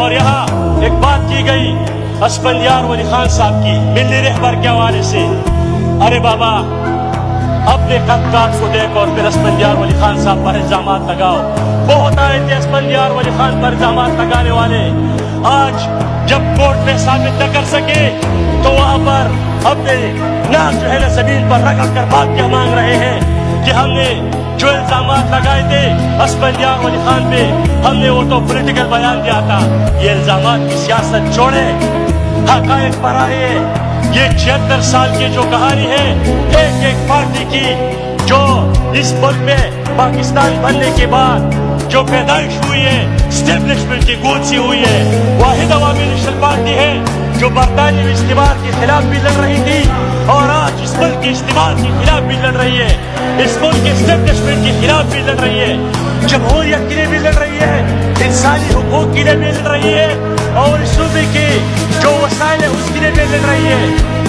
اور یہاں ایک بات کی گئی اسفندیار ولی خان صاحب کی ملی رہبر کے حوالے سے. ارے بابا اپنے خطکات کو دیکھ اور پھر اسفندیار ولی خان صاحب پر الزامات لگاؤ. بہت آئے تھے اسفندیار ولی خان پر الزامات لگانے والے. آج جب کورٹ میں ثابت نہ کر سکے تو وہاں پر اپنے ناز جو ہے نا زمین پر رگڑ کر معافیا مانگ رہے ہیں کہ ہم نے جو الزامات لگائے تھے اسفندیار ولی خان پہ ہم نے وہ تو پولیٹیکل بیان دیا تھا. یہ الزامات کی سیاست چھوڑے, حقائق پر آئیے. یہ 76 سال کی جو کہانی ہے ایک ایک پارٹی کی جو اس ملک میں پاکستان بننے کے بعد جو پیدائش ہوئی ہے, اسٹیبلشمنٹ کی گود سی ہوئی ہے, واحد عوامی نیشنل پارٹی ہے جو برطانوی استعمار کے خلاف بھی لڑ رہی تھی اور آج اس ملک کے استعمار کے خلاف بھی لڑ رہی ہے, اس ملک کے اسٹیبلشمنٹ کے خلاف بھی لڑ رہی ہے, جمہوریت کے لیے بھی لڑ رہی ہے, انسانی حقوق کے لیے بھی لڑ رہی ہے اور اس صوبے کے جو وسائل ہے اس کے لیے بھی لڑ رہی ہے.